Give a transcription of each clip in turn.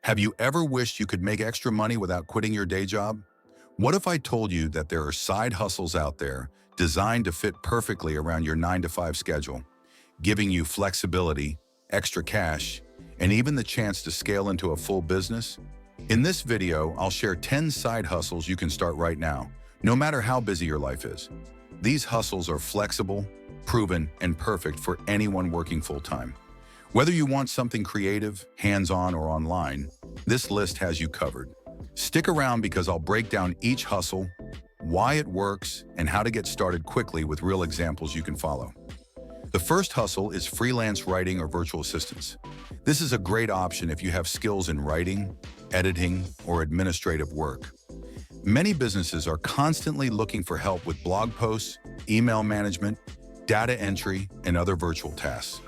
Have you ever wished you could make extra money without quitting your day job? What if I told you that there are side hustles out there designed to fit perfectly around your 9 to 5 schedule, giving you flexibility, extra cash, and even the chance to scale into a full business? In this video, I'll share 10 side hustles you can start right now, no matter how busy your life is. These hustles are flexible, proven, and perfect for anyone working full-time. Whether you want something creative, hands-on, or online, this list has you covered. Stick around because I'll break down each hustle, why it works, and how to get started quickly with real examples you can follow. The first hustle is freelance writing or virtual assistants. This is a great option if you have skills in writing, editing, or administrative work. Many businesses are constantly looking for help with blog posts, email management, data entry, and other virtual tasks.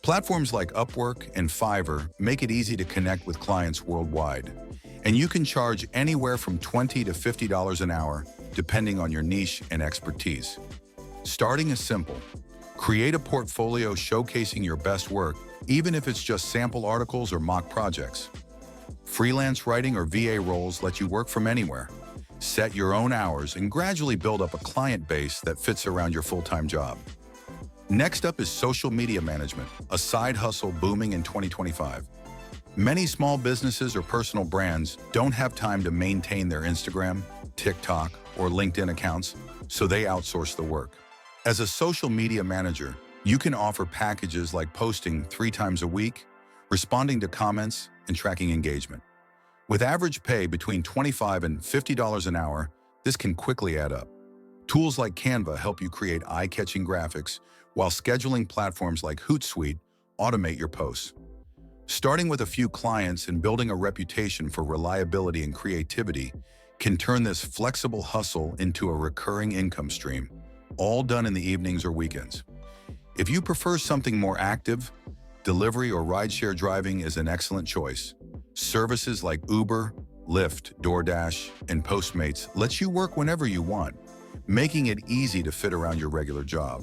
Platforms like Upwork and Fiverr make it easy to connect with clients worldwide, and you can charge anywhere from $20 to $50 an hour, depending on your niche and expertise. Starting is simple. Create a portfolio showcasing your best work, even if it's just sample articles or mock projects. Freelance writing or VA roles let you work from anywhere. Set your own hours and gradually build up a client base that fits around your full-time job. Next up is social media management, a side hustle booming in 2025. Many small businesses or personal brands don't have time to maintain their Instagram, TikTok, or LinkedIn accounts, so they outsource the work. As a social media manager, you can offer packages like posting 3 times a week, responding to comments, and tracking engagement. With average pay between $25 and $50 an hour, this can quickly add up. Tools like Canva help you create eye-catching graphics, while scheduling platforms like Hootsuite automate your posts. Starting with a few clients and building a reputation for reliability and creativity can turn this flexible hustle into a recurring income stream, all done in the evenings or weekends. If you prefer something more active, delivery or rideshare driving is an excellent choice. Services like Uber, Lyft, DoorDash, and Postmates let you work whenever you want, making it easy to fit around your regular job.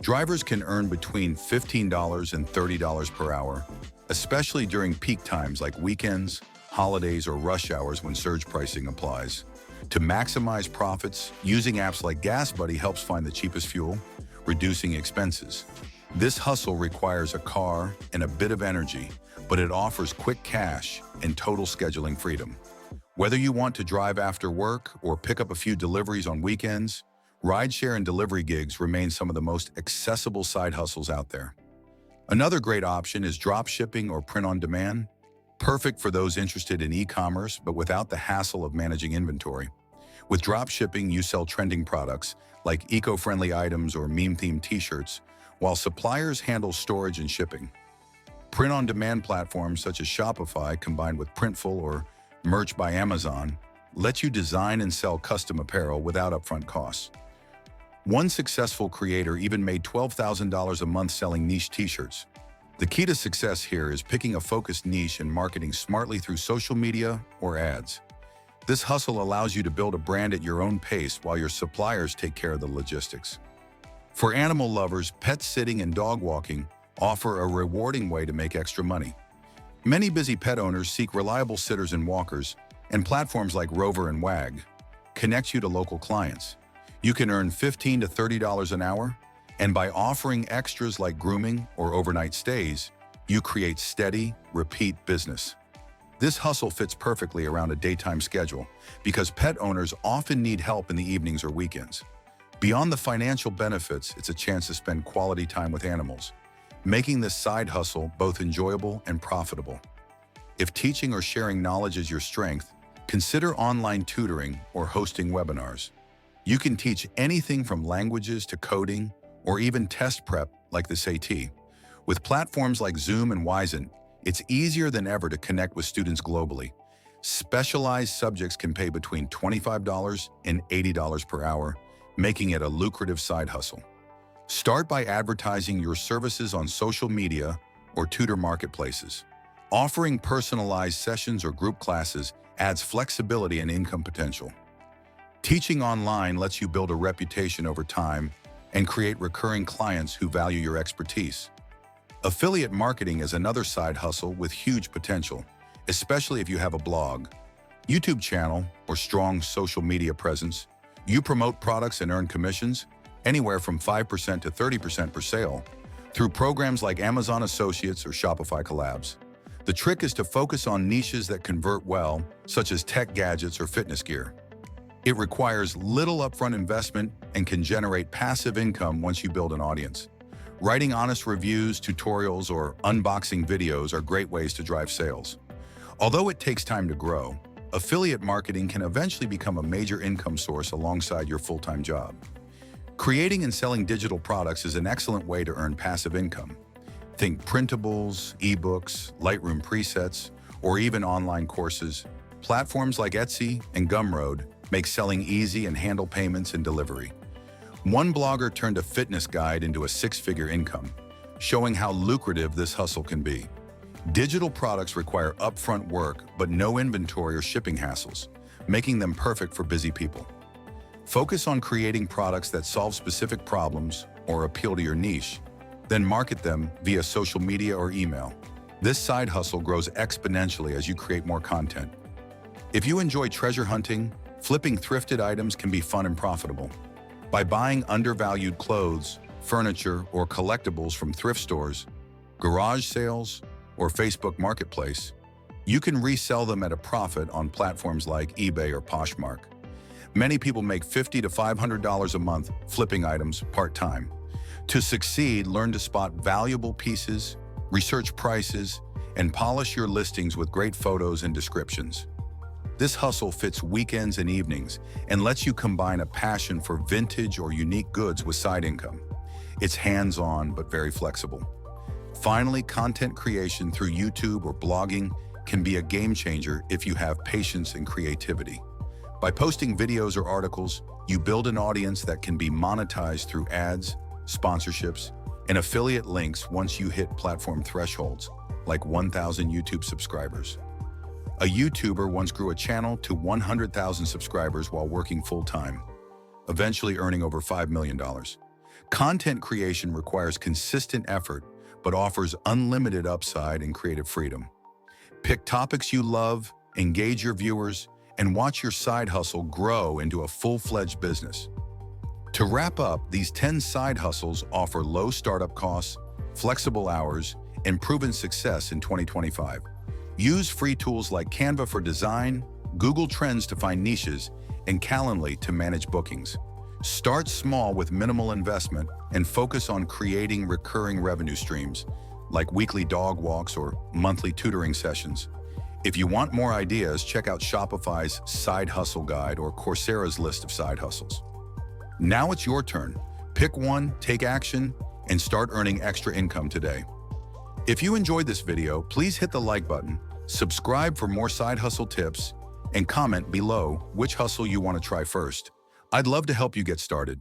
Drivers can earn between $15 and $30 per hour, especially during peak times like weekends, holidays, or rush hours when surge pricing applies. To maximize profits, using apps like GasBuddy helps find the cheapest fuel, reducing expenses. This hustle requires a car and a bit of energy, but it offers quick cash and total scheduling freedom. Whether you want to drive after work or pick up a few deliveries on weekends, rideshare and delivery gigs remain some of the most accessible side hustles out there. Another great option is drop shipping or print on demand, perfect for those interested in e-commerce but without the hassle of managing inventory. With drop shipping, you sell trending products like eco-friendly items or meme-themed t-shirts, while suppliers handle storage and shipping. Print-on-demand platforms such as Shopify, combined with Printful or Merch by Amazon, let you design and sell custom apparel without upfront costs. One successful creator even made $12,000 a month selling niche t-shirts. The key to success here is picking a focused niche and marketing smartly through social media or ads. This hustle allows you to build a brand at your own pace while your suppliers take care of the logistics. For animal lovers, pet sitting and dog walking offer a rewarding way to make extra money. Many busy pet owners seek reliable sitters and walkers, and platforms like Rover and Wag connect you to local clients. You can earn $15 to $30 an hour, and by offering extras like grooming or overnight stays, you create steady, repeat business. This hustle fits perfectly around a daytime schedule because pet owners often need help in the evenings or weekends. Beyond the financial benefits, it's a chance to spend quality time with animals, making this side hustle both enjoyable and profitable. If teaching or sharing knowledge is your strength, consider online tutoring or hosting webinars. You can teach anything from languages to coding or even test prep like the SAT. With platforms like Zoom and Wyzant, it's easier than ever to connect with students globally. Specialized subjects can pay between $25 and $80 per hour, making it a lucrative side hustle. Start by advertising your services on social media or tutor marketplaces. Offering personalized sessions or group classes adds flexibility and income potential. Teaching online lets you build a reputation over time and create recurring clients who value your expertise. Affiliate marketing is another side hustle with huge potential, especially if you have a blog, YouTube channel, or strong social media presence. You promote products and earn commissions, anywhere from 5% to 30% per sale, through programs like Amazon Associates or Shopify Collabs. The trick is to focus on niches that convert well, such as tech gadgets or fitness gear. It requires little upfront investment and can generate passive income once you build an audience. Writing honest reviews, tutorials, or unboxing videos are great ways to drive sales. Although it takes time to grow, affiliate marketing can eventually become a major income source alongside your full-time job. Creating and selling digital products is an excellent way to earn passive income. Think printables, ebooks, Lightroom presets, or even online courses. Platforms like Etsy and Gumroad make selling easy and handle payments and delivery. One blogger turned a fitness guide into a six-figure income, showing how lucrative this hustle can be. Digital products require upfront work, but no inventory or shipping hassles, making them perfect for busy people. Focus on creating products that solve specific problems or appeal to your niche, then market them via social media or email. This side hustle grows exponentially as you create more content. If you enjoy treasure hunting, flipping thrifted items can be fun and profitable. By buying undervalued clothes, furniture, or collectibles from thrift stores, garage sales, or Facebook Marketplace, you can resell them at a profit on platforms like eBay or Poshmark. Many people make $50 to $500 a month flipping items part-time. To succeed, learn to spot valuable pieces, research prices, and polish your listings with great photos and descriptions. This hustle fits weekends and evenings and lets you combine a passion for vintage or unique goods with side income. It's hands-on but very flexible. Finally, content creation through YouTube or blogging can be a game changer if you have patience and creativity. By posting videos or articles, you build an audience that can be monetized through ads, sponsorships, and affiliate links once you hit platform thresholds, like 1,000 YouTube subscribers. A YouTuber once grew a channel to 100,000 subscribers while working full-time, eventually earning over $5 million. Content creation requires consistent effort, but offers unlimited upside and creative freedom. Pick topics you love, engage your viewers, and watch your side hustle grow into a full-fledged business. To wrap up, these 10 side hustles offer low startup costs, flexible hours, and proven success in 2025. Use free tools like Canva for design, Google Trends to find niches, and Calendly to manage bookings. Start small with minimal investment and focus on creating recurring revenue streams, like weekly dog walks or monthly tutoring sessions. If you want more ideas, check out Shopify's Side Hustle Guide or Coursera's list of side hustles. Now it's your turn. Pick one, take action, and start earning extra income today. If you enjoyed this video, please hit the like button, subscribe for more side hustle tips, and comment below which hustle you want to try first. I'd love to help you get started.